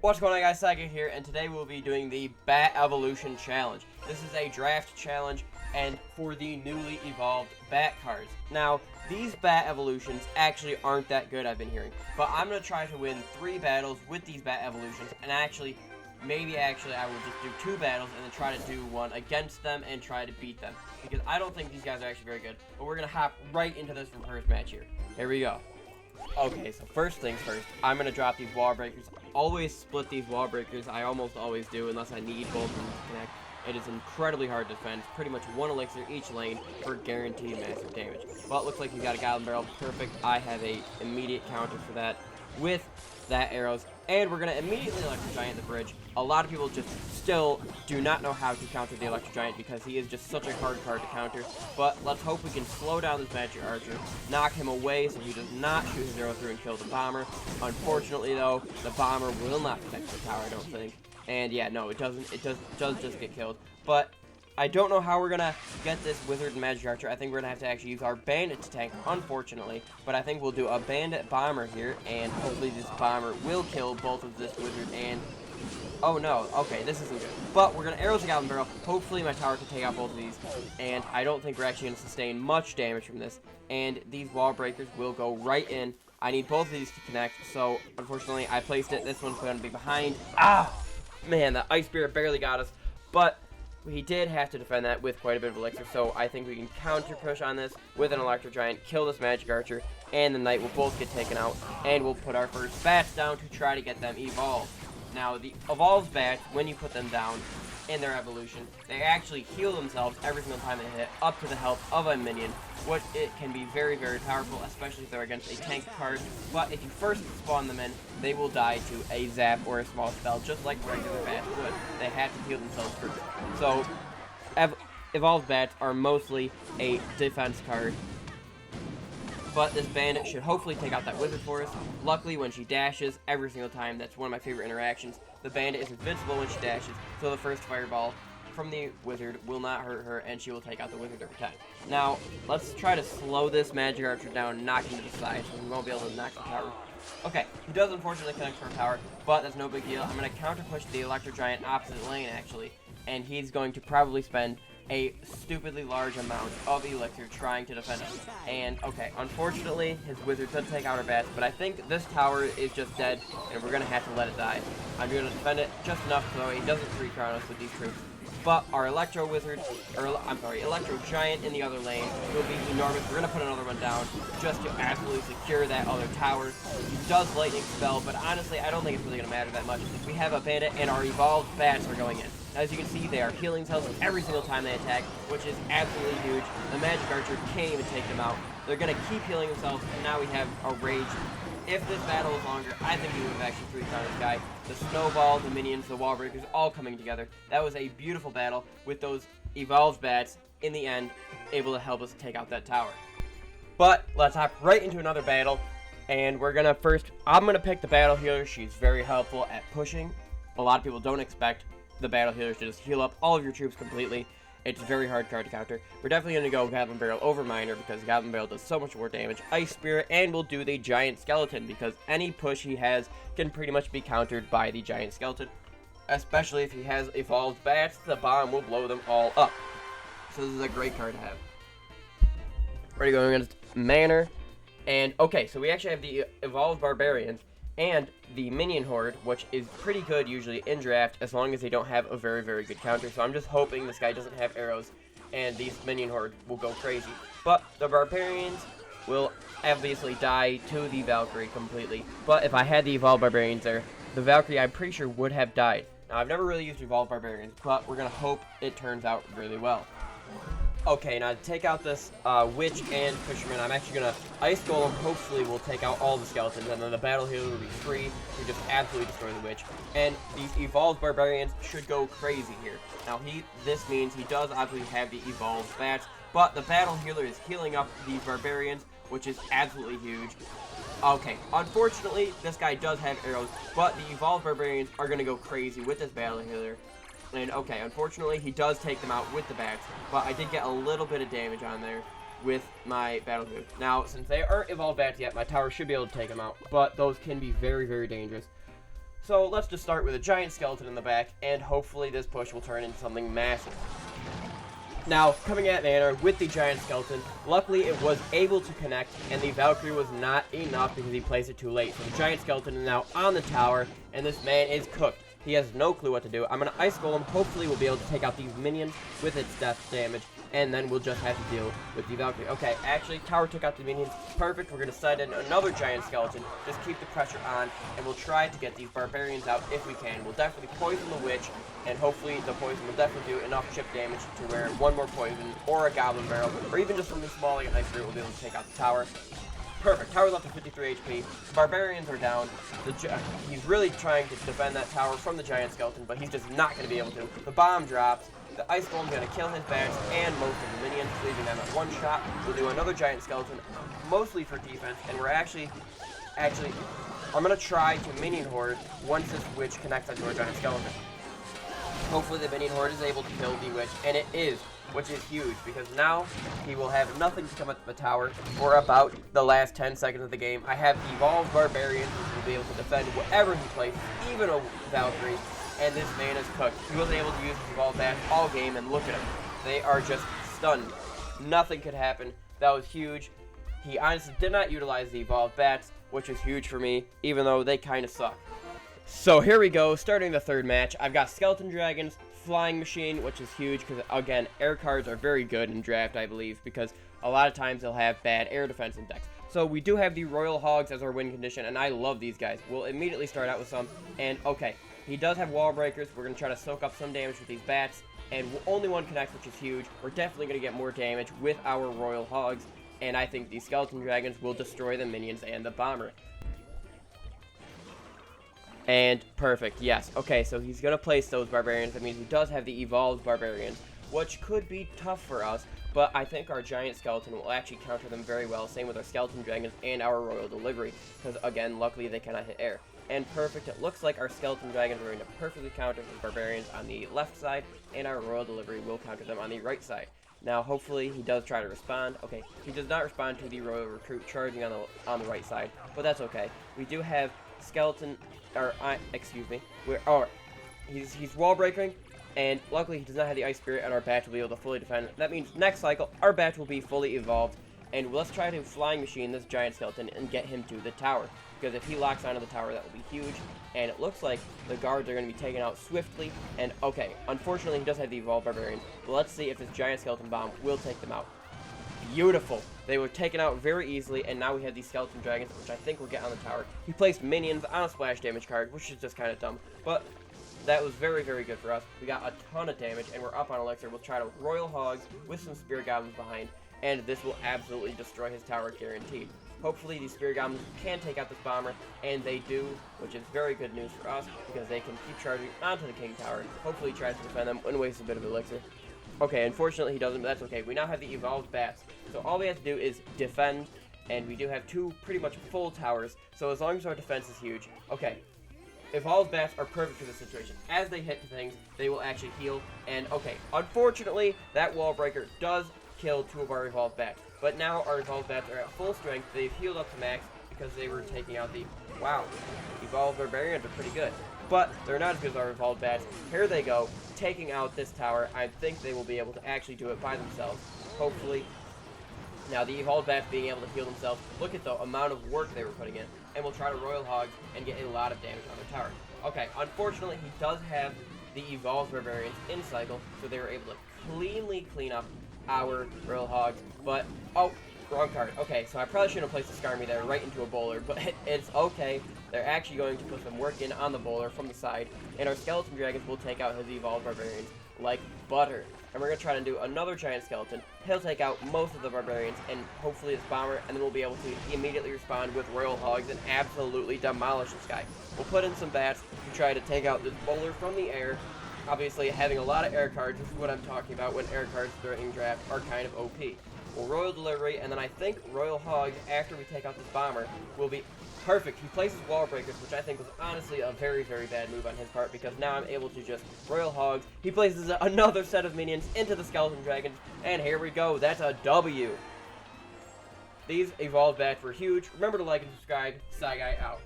What's going on, guys? Saga here, and today we'll be doing the Bat Evolution Challenge. This is a draft challenge, and for the newly evolved Bat cards. Now, these Bat Evolutions actually aren't that good, I've been hearing, but I'm going to try to win 3 battles with these Bat Evolutions, and maybe I will just do 2 battles and then try to do one against them and try to beat them, because I don't think these guys are actually very good. But we're going to hop right into this first match here. Here we go. Okay, so first things first, I'm going to drop these wall breakers. Always split these wall breakers. I almost always do, unless I need both of them to connect. It is incredibly hard to defend. It's pretty much 1 elixir each lane for guaranteed massive damage. Well, it looks like he's got a Goblin Barrel. Perfect. I have a immediate counter for that with that arrows. And we're going to immediately Electro Giant the bridge. A lot of people just still do not know how to counter the Electro Giant because he is just such a hard card to counter. But let's hope we can slow down this Magic Archer, knock him away so he does not shoot his arrow through and kill the Bomber. Unfortunately, though, the Bomber will not protect the tower, I don't think. And yeah, no, it doesn't. It does just get killed. But I don't know how we're going to get this Wizard and Magic Archer. I think we're going to have to actually use our Bandit to tank, unfortunately. But I think we'll do a Bandit Bomber here, and hopefully this Bomber will kill both of this Wizard and... Oh no, okay, this isn't good. But we're going to arrows the Goblin Barrel. Hopefully my tower can take out both of these. And I don't think we're actually going to sustain much damage from this. And these wall breakers will go right in. I need both of these to connect, so unfortunately I placed it. This one's going to be behind. Ah! Man, that Ice Spirit barely got us. But he did have to defend that with quite a bit of elixir, so I think we can counter push on this with an Electro Giant, kill this Magic Archer, and the Knight will both get taken out, and we'll put our first bats down to try to get them evolved. Now, the evolved bats, when you put them down in their evolution, they actually heal themselves every single time they hit, up to the health of a minion, which it can be very, very powerful, especially if they're against a tank card. But if you first spawn them in, they will die to a zap or a small spell, just like regular bats would. They have to heal themselves first. So, evolved bats are mostly a defense card. But this Bandit should hopefully take out that Wizard for us. Luckily, when she dashes, every single time, that's one of my favorite interactions. The Bandit is invincible when she dashes, so the first Fireball from the Wizard will not hurt her, and she will take out the Wizard every time. Now, let's try to slow this Magic Archer down and knock him to the side, so we won't be able to knock the tower. Okay, he does unfortunately connect to our tower, but that's no big deal. I'm going to counter push the Electro Giant opposite lane, actually, and he's going to probably spend a stupidly large amount of elixir trying to defend us. And, okay, unfortunately, his Wizard does take out our bats, but I think this tower is just dead, and we're going to have to let it die. I'm going to defend it just enough so he doesn't 3-crown us with these troops. But our Electro Giant in the other lane will be enormous. We're going to put another one down just to absolutely secure that other tower. He does Lightning Spell, but honestly, I don't think it's really going to matter that much. We have a Bandit, and our evolved bats are going in. As you can see, they are healing themselves every single time they attack, which is absolutely huge. The Magic Archer can't even take them out. They're going to keep healing themselves, and now we have a Rage. If this battle was longer, I think we would have actually 3-crowned this guy. The Snowball, the Minions, the Wall Breakers, all coming together. That was a beautiful battle with those evolved bats, in the end, able to help us take out that tower. But let's hop right into another battle, and we're going to I'm going to pick the Battle Healer. She's very helpful at pushing. A lot of people don't expect the Battle Healer to just heal up all of your troops completely. It's a very hard card to counter. We're definitely going to go Goblin Barrel over Miner because Goblin Barrel does so much more damage. Ice Spirit, and we'll do the Giant Skeleton because any push he has can pretty much be countered by the Giant Skeleton. Especially if he has evolved bats, the bomb will blow them all up. So this is a great card to have. Ready to go against Manor. And okay, so we actually have the evolved Barbarians and the Minion Horde, which is pretty good usually in draft as long as they don't have a very, very good counter. So I'm just hoping this guy doesn't have arrows and these Minion Horde will go crazy. But the Barbarians will obviously die to the Valkyrie completely. But if I had the Evolved Barbarians there, the Valkyrie I'm pretty sure would have died. Now I've never really used Evolved Barbarians, but we're going to hope it turns out really well. Okay, now to take out this Witch and Fisherman, I'm actually going to Ice Golem. Hopefully will take out all the skeletons, and then the Battle Healer will be free to just absolutely destroy the Witch. And these Evolved Barbarians should go crazy here. Now, this means he does obviously have the Evolved Bats, but the Battle Healer is healing up these Barbarians, which is absolutely huge. Okay, unfortunately, this guy does have arrows, but the Evolved Barbarians are going to go crazy with this Battle Healer. And okay, unfortunately, he does take them out with the bats, but I did get a little bit of damage on there with my Battle Hood. Now, since they aren't evolved bats yet, my tower should be able to take them out, but those can be very, very dangerous. So let's just start with a giant skeleton in the back, and hopefully this push will turn into something massive. Now, coming at Manor with the giant skeleton, luckily it was able to connect, and the Valkyrie was not enough because he placed it too late. So the giant skeleton is now on the tower, and this man is cooked. He has no clue what to do. I'm going to Ice Golem. Hopefully we'll be able to take out these minions with its death damage, and then we'll just have to deal with the Valkyrie. Okay, actually, tower took out the minions. Perfect. We're going to send in another giant skeleton. Just keep the pressure on, and we'll try to get these barbarians out if we can. We'll definitely poison the witch, and hopefully the poison will definitely do enough chip damage to where one more poison, or a goblin barrel, or even just something small like an ice spirit will be able to take out the tower. Perfect. Tower's up to 53 HP. Barbarians are down. He's really trying to defend that tower from the giant skeleton, but he's just not going to be able to. The bomb drops. The Ice Golem's going to kill his bats and most of the minions, leaving them at one shot. We'll do another giant skeleton, mostly for defense, and we're actually, I'm going to try to minion horde once this witch connects onto our giant skeleton. Hopefully the minion horde is able to kill the witch, and it is, which is huge, because now he will have nothing to come up the tower for about the last 10 seconds of the game. I have evolved barbarians, which will be able to defend whatever he places, even a Valkyrie, and this man is cooked. He wasn't able to use his evolved bats all game, and look at him. They are just stunned. Nothing could happen. That was huge. He honestly did not utilize the evolved bats, which is huge for me, even though they kind of suck. So here we go, starting the third match. I've got Skeleton Dragons, Flying Machine, which is huge because, again, air cards are very good in draft, I believe, because a lot of times they'll have bad air defense in decks. So we do have the Royal Hogs as our win condition, and I love these guys. We'll immediately start out with some, and okay, he does have wall breakers. We're going to try to soak up some damage with these bats, and only one connects, which is huge. We're definitely going to get more damage with our Royal Hogs, and I think these Skeleton Dragons will destroy the minions and the bomber. And perfect, yes. Okay, so he's going to place those barbarians. That means he does have the evolved barbarians, which could be tough for us, but I think our giant skeleton will actually counter them very well. Same with our skeleton dragons and our royal delivery, because again, luckily they cannot hit air. And perfect, it looks like our skeleton dragons are going to perfectly counter the barbarians on the left side, and our royal delivery will counter them on the right side. Now, hopefully, he does try to respond. Okay, he does not respond to the royal recruit charging on the right side, but that's okay. We do have skeleton, he's wall breaking, and luckily he does not have the ice spirit, and our bat will be able to fully defend. That means next cycle, our bat will be fully evolved, and let's try to flying machine this giant skeleton and get him to the tower, because if he locks onto the tower, that will be huge. And it looks like the guards are going to be taken out swiftly, and okay, unfortunately he does have the evolved barbarian, but let's see if this giant skeleton bomb will take them out. Beautiful. They were taken out very easily, and now we have these skeleton dragons, which I think will get on the tower. He placed minions on a splash damage card, which is just kind of dumb, but that was very, very good for us. We got a ton of damage, and we're up on elixir. We'll try to royal hogs with some spirit goblins behind, and this will absolutely destroy his tower, guaranteed. Hopefully these spirit goblins can take out this bomber, and they do, which is very good news for us, because they can keep charging onto the king tower. Hopefully he tries to defend them and waste a bit of elixir. Okay, unfortunately he doesn't, but that's okay. We now have the evolved bats, so all we have to do is defend, and we do have two pretty much full towers, so as long as our defense is huge. Okay, evolved bats are perfect for this situation. As they hit things, they will actually heal, and okay, unfortunately, that wall breaker does kill two of our evolved bats, but now our evolved bats are at full strength. They've healed up to max because they were taking out the, wow, evolved barbarians are pretty good, but they're not as good as our evolved bats. Here they go, taking out this tower. I think they will be able to actually do it by themselves, hopefully. Now the evolved bats being able to heal themselves, look at the amount of work they were putting in, and we'll try to royal hog and get a lot of damage on their tower. Okay, unfortunately he does have the evolved barbarians in cycle, so they were able to cleanly clean up our royal hogs, but oh, wrong card. Okay, so I probably shouldn't have placed the Skarmy there right into a bowler, but it's okay. They're actually going to put some work in on the bowler from the side, and our skeleton dragons will take out his evolved barbarians like butter. And we're going to try to do another giant skeleton. He'll take out most of the barbarians, and hopefully this bomber, and then we'll be able to immediately respond with royal hogs and absolutely demolish this guy. We'll put in some bats to try to take out this bowler from the air. Obviously, having a lot of air cards, this is what I'm talking about when air cards during draft are kind of OP. We'll royal delivery, and then I think royal hogs, after we take out this bomber, will be perfect. He places wall breakers, which I think was honestly a very, very bad move on his part, because now I'm able to just royal hogs. He places another set of minions into the skeleton dragons, and here we go. That's a W. These evolved bats were huge. Remember to like and subscribe. Sci Guy out.